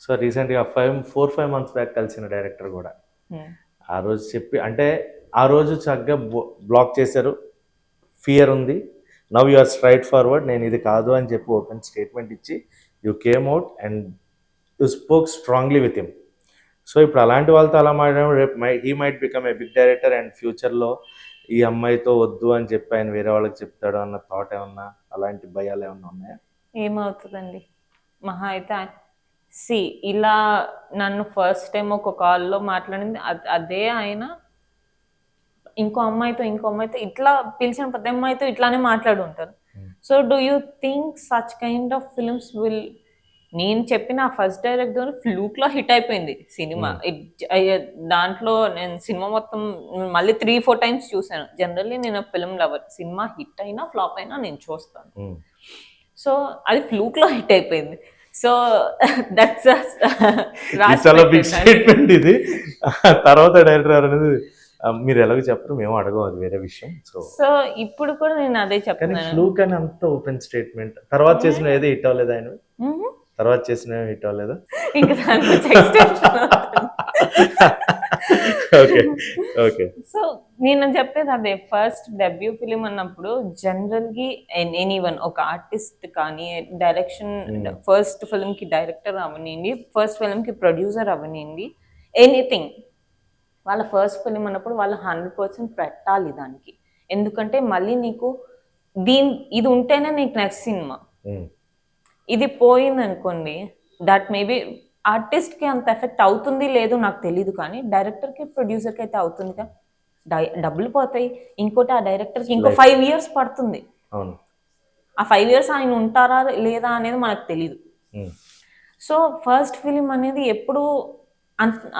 So రీసెంట్గా 4-5 months back కలిసిన director కూడా ఆ రోజు చెప్పి అంటే ఆ రోజు చక్కగా బ్లాక్ చేశారు. ఫియర్ ఉంది, now you are straight forward, నేను ఇది కాదు అని చెప్పి ఓపెన్ స్టేట్మెంట్ ఇచ్చి you came out and you spoke strongly with him. So ఇప్పుడు అలాంటి వాళ్ళతో అలా మాట్లాడడం రేపు he might become a big director and ఫ్యూచర్లో ఈ అమ్మాయితో వద్దు అని చెప్పి ఆయన వేరే వాళ్ళకి చెప్తాడు అన్న థాట్ ఏమన్నా, అలాంటి భయాలు ఏమన్నా ఉన్నాయా? ఏమవుతుందండి, మహా అయితే సి ఇలా నన్ను ఫస్ట్ టైం ఒక కాల్లో మాట్లాడింది అదే ఆయన ఇంకో అమ్మాయితో ఇట్లా పిలిచిన ప్రతి అమ్మాయితో ఇట్లానే మాట్లాడి ఉంటారు. So do you think such kind of films will, నేను చెప్పిన ఫస్ట్ డైరెక్టర్ ఫ్లూక్ లో హిట్ అయిపోయింది సినిమా. దాంట్లో నేను సినిమా మొత్తం మళ్ళీ 3-4 టైమ్స్ చూసాను. జనరల్లీ నేను ఫిల్మ్ లవర్, సినిమా హిట్ అయినా ఫ్లాప్ అయినా నేను చూస్తాను. సో అది ఫ్లూక్ లో హిట్ అయిపోయింది. సో దట్స్ చాలా బిగ్ స్టేట్మెంట్ ఇది. తర్వాత డైరెక్టర్ అనేది మీరు ఎలాగో చెప్పరు, మేము అడగం, అది వేరే విషయం. సో ఇప్పుడు కూడా నేను అదే చెప్తాను. ఫ్లూక్ అని అంత ఓపెన్ స్టేట్మెంట్. తర్వాత చేసిన ఏది హిట్ అవ్వలేదు ఆయన? తర్వాత చేసిన హిట్ అవ్వలేదా? ఇంకా ఓకే. సో నేను చెప్పేది అదే, ఫస్ట్ డెబ్యూ ఫిలిం అన్నప్పుడు జనరల్గా ఎనీవన్ ఒక ఆర్టిస్ట్ కానీ డైరెక్షన్ ఫస్ట్ ఫిల్మ్ కి డైరెక్టర్ అవనివ్వండి, ఫస్ట్ ఫిల్మ్ కి ప్రొడ్యూసర్ అవనివ్వండి, ఎనీథింగ్ వాళ్ళ ఫస్ట్ ఫిలిం అన్నప్పుడు వాళ్ళు 100% పెట్టాలి దానికి. ఎందుకంటే మళ్ళీ నీకు ఇది ఉంటేనే నీకు నెక్స్ట్ సినిమా. ఇది పోయింది అనుకోండి, దట్ మేబీ ఆర్టిస్ట్కి అంత ఎఫెక్ట్ అవుతుంది లేదు నాకు తెలీదు, కానీ డైరెక్టర్కి ప్రొడ్యూసర్కి అయితే అవుతుంది కదా. డబ్బులు పోతాయి. ఇంకోటి ఆ డైరెక్టర్కి ఇంకో 5 years పడుతుంది. ఆ 5 years ఆయన ఉంటారా లేదా అనేది మనకు తెలీదు. సో ఫస్ట్ ఫిలిం అనేది ఎప్పుడు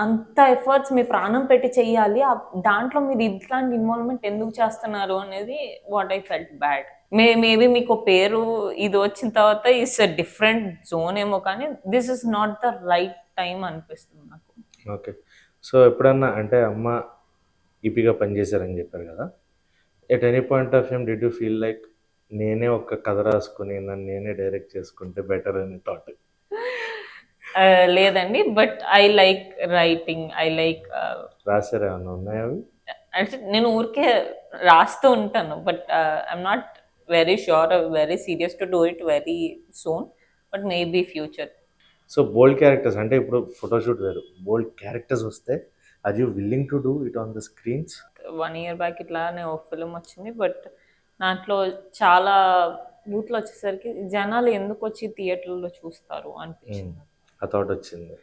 అంత ఎఫర్ట్స్ మీ ప్రాణం పెట్టి చెయ్యాలి. దాంట్లో మీరు ఇట్లాంటి ఇన్వాల్వ్మెంట్ ఎందుకు చేస్తున్నారు అనేది what I felt bad. Maybe మీకు పేరు ఇది వచ్చిన తర్వాత ఇట్స్ అ డిఫరెంట్ జోన్ ఏమో, కానీ this is not the right time అనిపిస్తుంది నాకు. ఓకే. సో ఎప్పుడన్నా అంటే అమ్మ ఈపీగా పనిచేశారని చెప్పారు కదా, at any point of time did you feel like నేనే ఒక కథ రాసుకుని నన్ను నేనే డైరెక్ట్ చేసుకుంటే బెటర్ అని థాట్? లేదండి, but I like writing. I like రాసారు ఏమన్నా ఉన్నాయా అవి? అంటే నేను ఊరికే రాస్తూ ఉంటాను, but I'm not very sure, very serious to do it very soon, but maybe future. So bold characters అంటే ఇప్పుడు ఫోటోషూట్ వేరు, బోల్డ్ క్యారెక్టర్స్ వస్తే are you willing to do it on the screens? 1 year back ఇట్లానే ఒక film వచ్చింది, but దాంట్లో చాలా బూత్లు వచ్చేసరికి జనాలు ఎందుకు వచ్చి థియేటర్లో చూస్తారు అనిపించింది. ఆ థాట్ వచ్చింది.